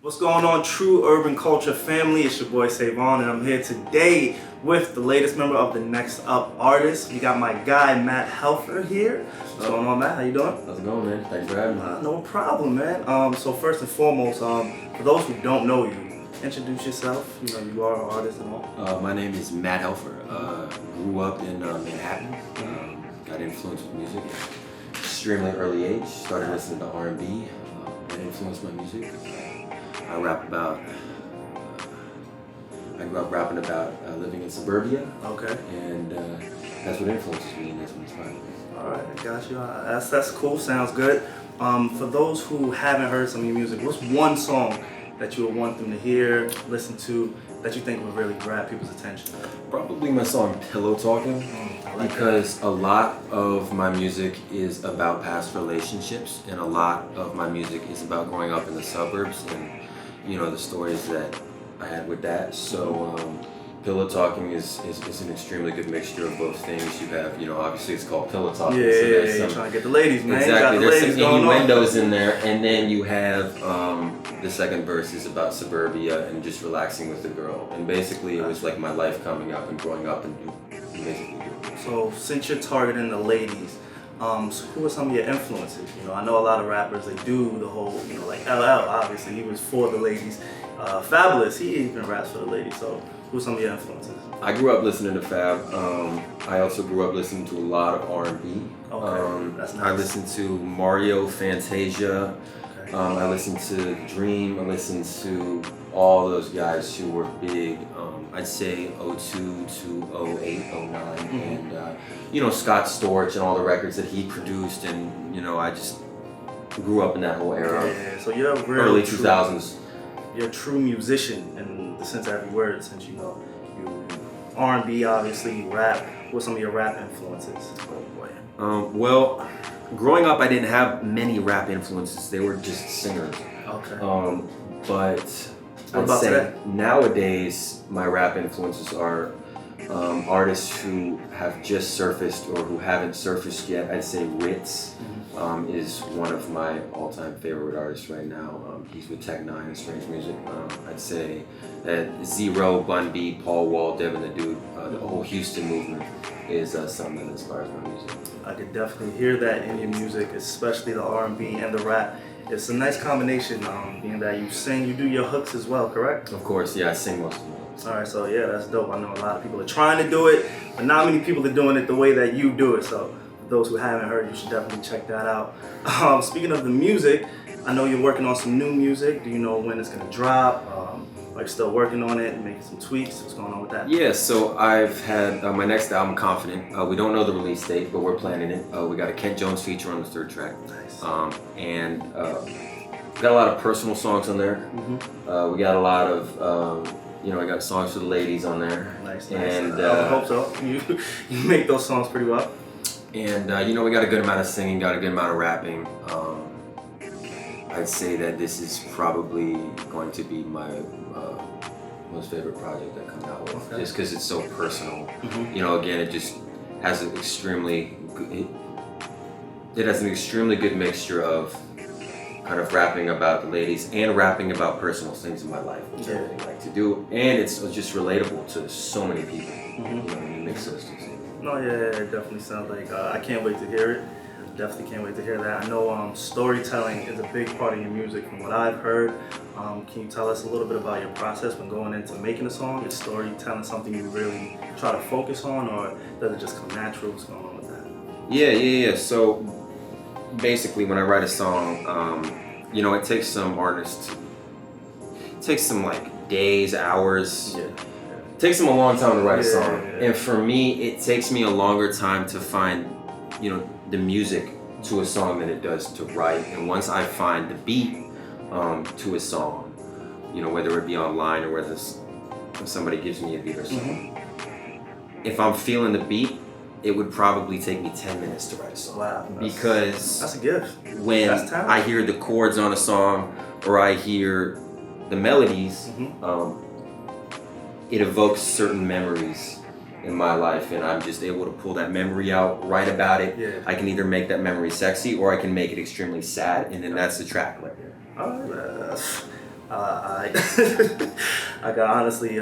What's going on, true urban culture family? It's your boy Savon, and I'm here today with the latest member of the Next Up artists. We got my guy Matt Helfer here. What's going on, Matt? How you doing? How's it going, man? Thanks for having me. No problem, man. So first and foremost, for those who don't know you, introduce yourself. You know, you are an artist and all. My name is Matt Helfer. Grew up in Manhattan. Got influenced with music at extremely early age. Started listening to R&B. That influenced my music. I grew up rapping about living in suburbia. Okay. And that's what influences me, and that's what inspired me. All right, I got you. That's cool. Sounds good. For those who haven't heard some of your music, what's one song that you would want them to hear, listen to, that you think would really grab people's attention? Probably my song Pillow Talking, because a lot of my music is about past relationships, and a lot of my music is about growing up in the suburbs and, you know, the stories that I had with that. So Pillow Talking is an extremely good mixture of both things. You have, you know, obviously it's called Pillow Talking. Yeah, so you're trying to get the ladies, man. Exactly, There's some innuendos in there, and then you have the second verse is about suburbia and just relaxing with the girl. And basically it was like my life coming up and growing up and basically doing it. So since you're targeting the ladies, so who are some of your influences? You know, I know a lot of rappers, they do the whole, you know, like LL, obviously, he was for the ladies. Fabulous, he even raps for the ladies. So who are some of your influences? I grew up listening to Fab. I also grew up listening to a lot of R&B. Okay, that's nice. I listened to Mario, Fantasia. Okay. I listened to Dream. I listened to all those guys who were big. I'd say 02 to 08, 09. And, you know, Scott Storch and all the records that he produced. And, you know, I just grew up in that whole era. Yeah, so you're a real early 2000s. You're a true musician in the sense of every word, since you know you R&B, obviously, you rap. What's some of your rap influences? Oh boy. Well, growing up, I didn't have many rap influences. They were just singers. Okay. But What I'd about say today? nowadays my rap influences are artists who have just surfaced or who haven't surfaced yet. I'd say Ritz is one of my all-time favorite artists right now. He's with Tech Nine and Strange Music. I'd say that Zero, Bun B, Paul Wall, Devin the Dude, the whole Houston movement is something that inspires my music. I could definitely hear that in your music, especially the R&B and the rap. It's a nice combination, being that you sing, you do your hooks as well, correct? Of course, yeah, I sing most of them. All right, so yeah, that's dope. I know a lot of people are trying to do it, but not many people are doing it the way that you do it. So for those who haven't heard, you should definitely check that out. Speaking of the music, I know you're working on some new music. Do you know when it's gonna drop? Are you still working on it and making some tweaks? What's going on with that? Yeah, so I've had my next album, Confident. We don't know the release date, but we're planning it. We got a Kent Jones feature on the third track. Nice. And we got a lot of personal songs on there. We got a lot of, you know, I got songs for the ladies on there. Nice. And I hope so. You make those songs pretty well. And you know, we got a good amount of singing, got a good amount of rapping. I'd say that this is probably going to be my most favorite project I come out with, just because it's so personal. You know, again, it just has an extremely good mixture of kind of rapping about the ladies and rapping about personal things in my life, which I really like to do, and it's just relatable to so many people. You know, when you mix those two things. No, yeah, it definitely sounds like I can't wait to hear it. Definitely can't wait to hear that. I know storytelling is a big part of your music from what I've heard. Can you tell us a little bit about your process when going into making a song? Is storytelling something you really try to focus on, or does it just come natural? What's going on with that? Yeah. So basically, when I write a song, you know, it takes some artists, it takes some like days, hours. Yeah. It takes them a long time to write a song. And for me, it takes me a longer time to find, you know, the music to a song than it does to write. And once I find the beat to a song, you know, whether it be online or whether somebody gives me a beat or something, if I'm feeling the beat, it would probably take me 10 minutes to write a song. Wow. Because that's a gift. When I hear the chords on a song or I hear the melodies, it evokes certain memories in my life, and I'm just able to pull that memory out, write about it. Yeah. I can either make that memory sexy or I can make it extremely sad, and then that's the track right there. All right. I got honestly